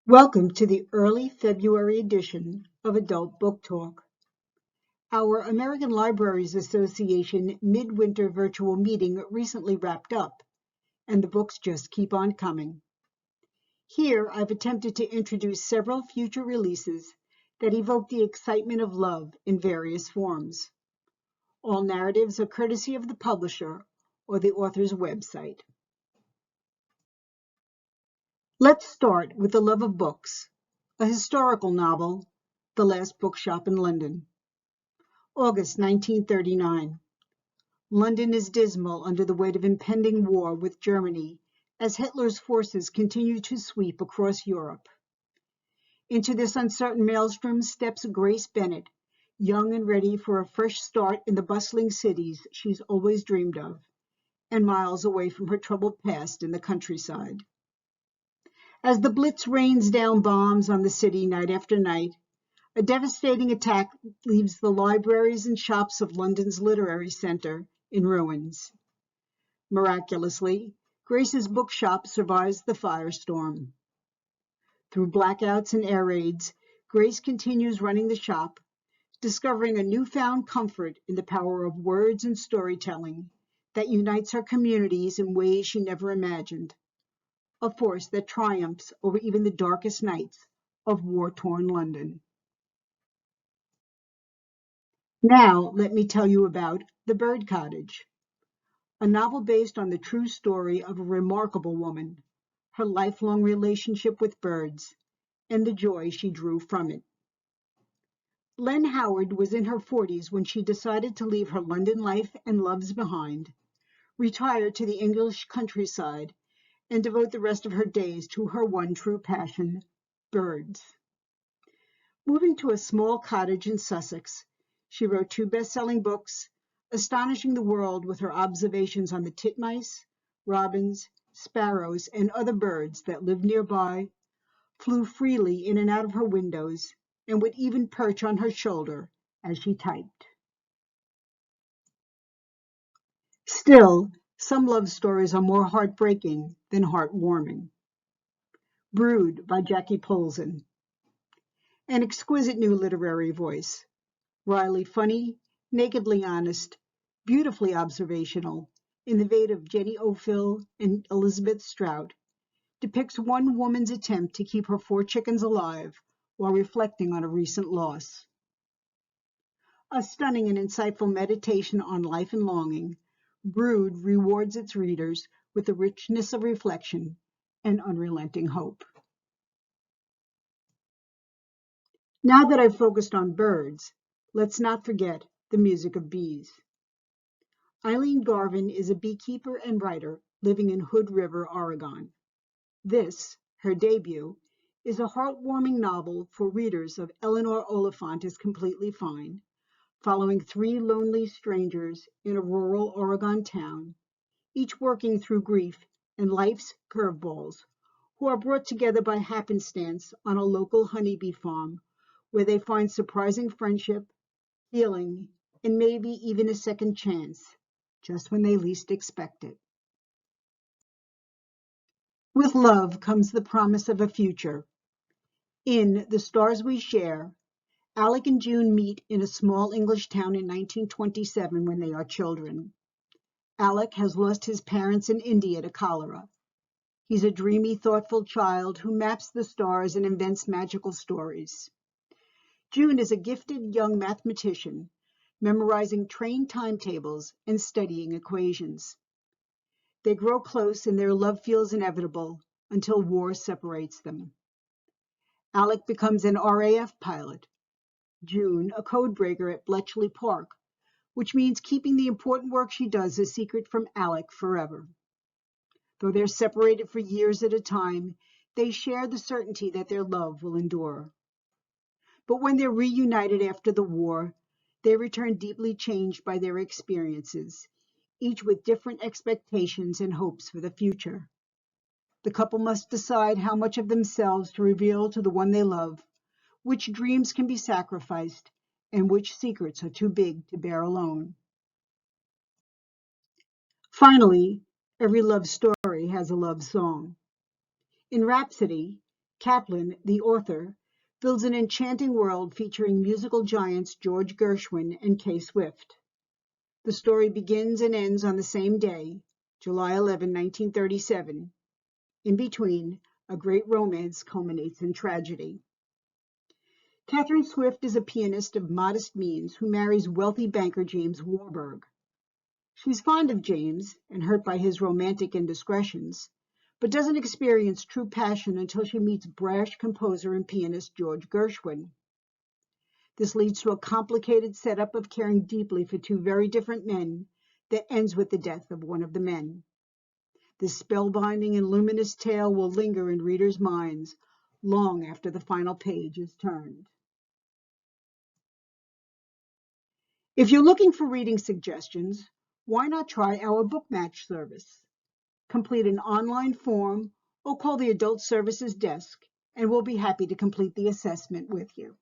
Welcome to the early February edition of Adult Book Talk. Our American Libraries Association midwinter virtual meeting recently wrapped up, and the books just keep on coming. Here, I've attempted to introduce several future releases that evoke the excitement of love in various forms. All narratives are courtesy of the publisher or the author's website. Let's start with The Love of Books, a historical novel, The Last Bookshop in London. August 1939. London is dismal under the weight of impending war with Germany as Hitler's forces continue to sweep across Europe. Into this uncertain maelstrom steps Grace Bennet, young and ready for a fresh start in the bustling cities she's always dreamed of, and miles away from her troubled past in the countryside. As the Blitz rains down bombs on the city night after night, a devastating attack leaves the libraries and shops of London's literary center in ruins. Miraculously, Grace's bookshop survives the firestorm. Through blackouts and air raids, Grace continues running the shop, discovering a newfound comfort in the power of words and storytelling that unites her communities in ways she never imagined. A force that triumphs over even the darkest nights of war-torn London. Now, let me tell you about The Bird Cottage, a novel based on the true story of a remarkable woman, her lifelong relationship with birds, and the joy she drew from it. Len Howard was in her 40s when she decided to leave her London life and loves behind, retire to the English countryside, and devote the rest of her days to her one true passion, birds. Moving to a small cottage in Sussex, she wrote 2 best-selling books, astonishing the world with her observations on the titmice, robins, sparrows, and other birds that lived nearby, flew freely in and out of her windows, and would even perch on her shoulder as she typed. Still, some love stories are more heartbreaking than heartwarming. Brood by Jackie Polson. An exquisite new literary voice. Wryly funny, nakedly honest, beautifully observational, in the vein of Jenny Ophil and Elizabeth Strout, depicts one woman's attempt to keep her 4 chickens alive while reflecting on a recent loss. A stunning and insightful meditation on life and longing, Brood rewards its readers with the richness of reflection and unrelenting hope. Now that I've focused on birds, let's not forget the music of bees. Eileen Garvin is a beekeeper and writer living in Hood River, Oregon. This, her debut, is a heartwarming novel for readers of Eleanor Oliphant is Completely Fine, following 3 lonely strangers in a rural Oregon town, each working through grief and life's curveballs, who are brought together by happenstance on a local honeybee farm where they find surprising friendship, healing, and maybe even a second chance, just when they least expect it. With love comes the promise of a future. In The Stars We Share, Alec and June meet in a small English town in 1927 when they are children. Alec has lost his parents in India to cholera. He's a dreamy, thoughtful child who maps the stars and invents magical stories. June is a gifted young mathematician, memorizing train timetables and studying equations. They grow close and their love feels inevitable until war separates them. Alec becomes an RAF pilot, June a codebreaker at Bletchley Park, which means keeping the important work she does a secret from Alec forever. Though they're separated for years at a time, they share the certainty that their love will endure. But when they're reunited after the war, they return deeply changed by their experiences, each with different expectations and hopes for the future. The couple must decide how much of themselves to reveal to the one they love, which dreams can be sacrificed, and which secrets are too big to bear alone. Finally, every love story has a love song. In Rhapsody, Kaplan, the author, builds an enchanting world featuring musical giants George Gershwin and Kay Swift. The story begins and ends on the same day, July 11, 1937. In between, a great romance culminates in tragedy. Catherine Swift is a pianist of modest means who marries wealthy banker James Warburg. She's fond of James and hurt by his romantic indiscretions, but doesn't experience true passion until she meets brash composer and pianist George Gershwin. This leads to a complicated setup of caring deeply for two very different men that ends with the death of one of the men. This spellbinding and luminous tale will linger in readers' minds long after the final page is turned. If you're looking for reading suggestions, why not try our book match service? Complete an online form or call the Adult Services Desk, and we'll be happy to complete the assessment with you.